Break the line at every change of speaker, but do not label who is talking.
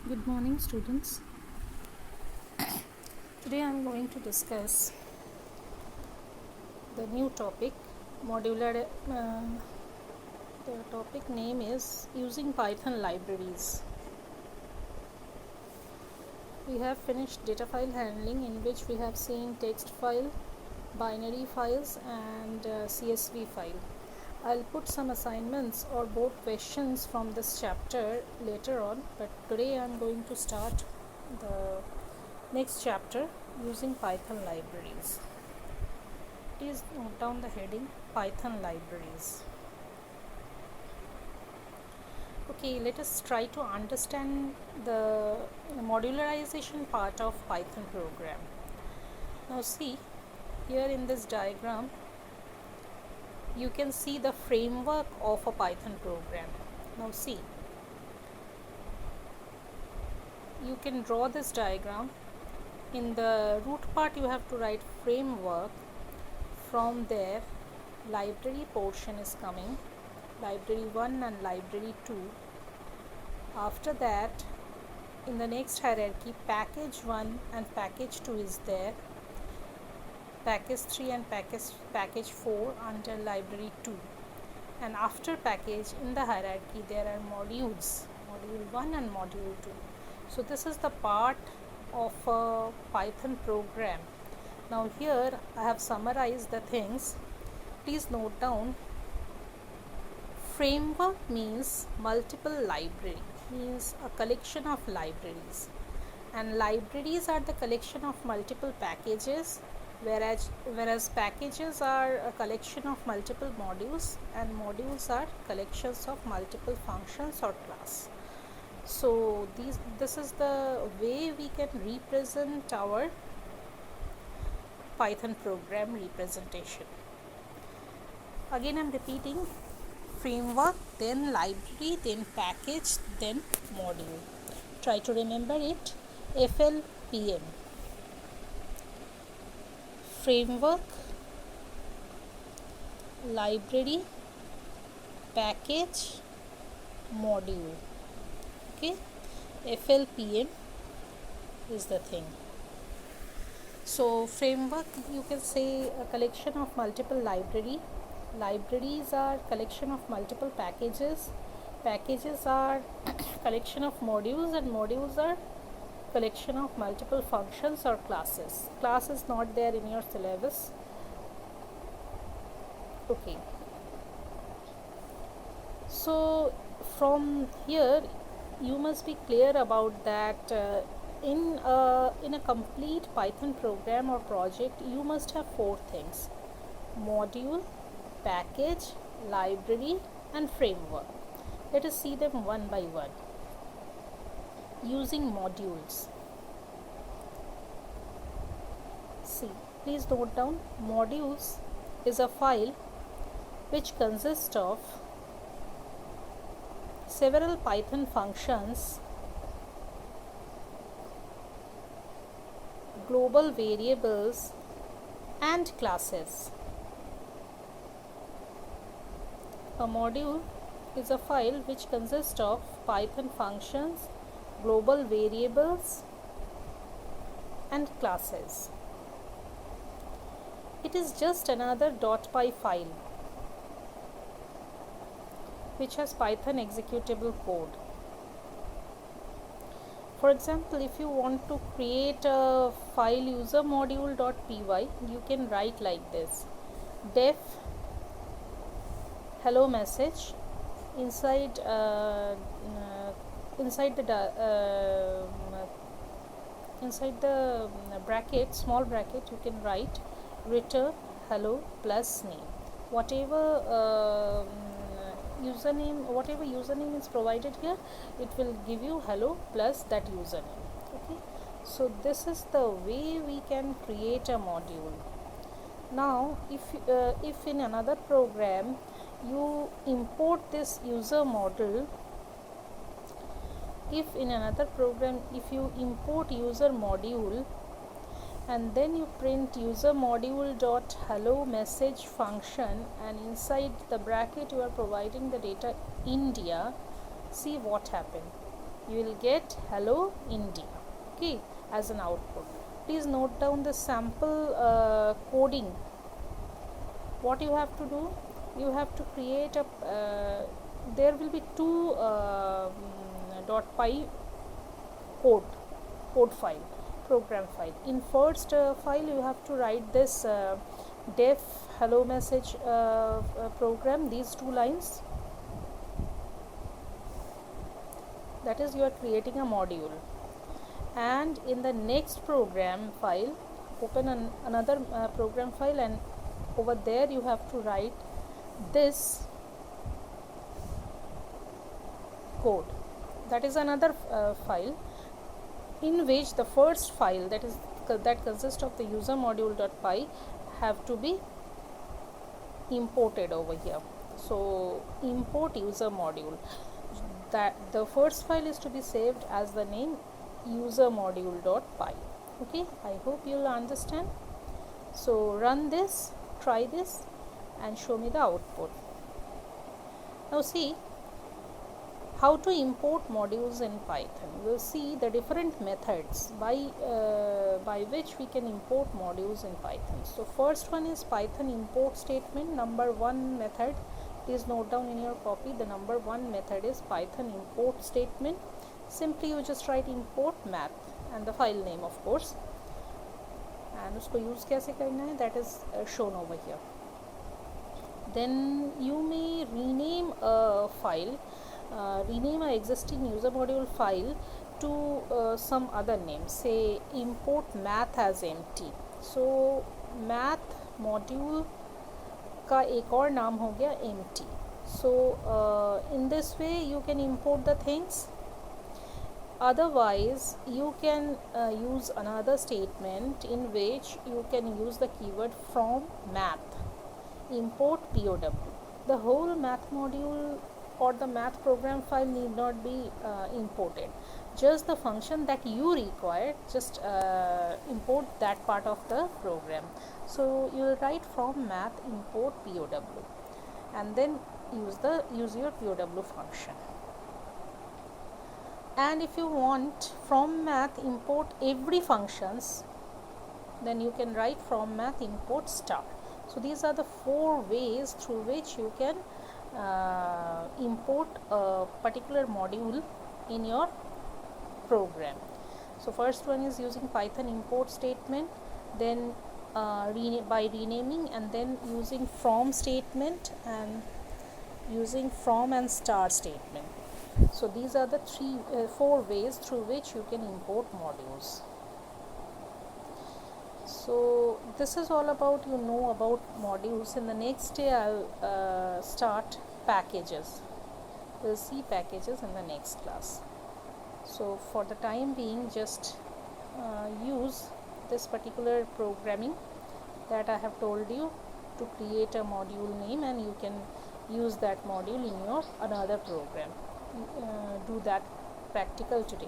Good morning, students. Today I am going to discuss the new topic modular. The topic name is using Python libraries. We have finished data file handling, in which we have seen text file, binary files, and CSV file. I'll put some assignments or board questions from this chapter later on, but today I'm going to start the next chapter using Python libraries. Please note down the heading Python libraries. Okay, let us try to understand the modularization part of Python program. Now see, here in this diagram you can see the framework of a Python program. Now see, you can draw this diagram. In the root part you have to write framework. From there library portion is coming, library 1 and library 2. After that, in the next hierarchy, package 1 and package 2 is there, package 3 and package 4 under library 2, and after package in the hierarchy there are modules, module 1 and module 2. So this is the part of a Python program. Now here I have summarized the things. Please note down, framework means multiple library, means a collection of libraries, and libraries are the collection of multiple packages, whereas packages are a collection of multiple modules, and modules are collections of multiple functions or class. So this is the way we can represent our Python program representation. Again I am repeating, framework, then library, then package, then module. Try to remember it. FLPM, framework, library, package, module. Okay, FLPM is the thing. So framework, you can say a collection of multiple libraries are collection of multiple packages are collection of modules, and modules are collection of multiple functions or classes. Class is not there in your syllabus. Okay, so from here you must be clear about that in a complete Python program or project you must have 4 things: module, package, library, and framework. Let us see them one by one. Using modules. See, please note down, modules is a file which consists of several Python functions, global variables, and classes. A module is a file which consists of Python functions, global variables, and classes. It is just another .py file which has Python executable code. For example, if you want to create a file user module.py, you can write like this: def hello message. Inside the bracket, small bracket, you can write return hello plus name. Whatever username is provided here, it will give you hello plus that username. Okay, so this is the way we can create a module. Now if in another program you import this user model, if you import user module and then you print user module dot hello message function, and inside the bracket you are providing the data India, see what happened. you will get hello India, okay, as an output. Please note down the sample coding. What you have to do, you have to create a there will be two .py code file, program file. In first file you have to write this def hello message program, these two lines, that is you are creating a module. And in the next program file, open another program file, and over there you have to write this code. That is another file in which the first file, that consists of the user module.py, have to be imported over here. So import user module, that the first file is to be saved as the name user module.py. okay, I hope you'll understand. So run this, try this, and show me the output. Now see how to import modules in Python. We'll see the different methods by which we can import modules in Python. So first one is Python import statement, number one method. Please note down in your copy, the number one method is Python import statement. Simply you just write import math and the file name, of course, and usko use kaise karna hai, that is shown over here. Then you may rename a file, rename an existing user module file to some other name, say import math as empty. So math module का एक और नाम हो गया empty. So in this way you can import the things. Otherwise you can use another statement in which you can use the keyword from math, import POW. The whole math module or the math program file need not be imported, just the function that you require, just import that part of the program. So you will write from math import POW and then use your POW function. And if you want from math import every functions, then you can write from math import star. So these are the four ways through which you can import a particular module in your program. So first one is using Python import statement, then by renaming, and then using from statement and using from and star statement. So these are the four ways through which you can import modules. So this is all about about modules. In the next day I'll start packages. We'll see packages in the next class. So for the time being, just use this particular programming that I have told you to create a module name, and you can use that module in your another program. Do that practical today.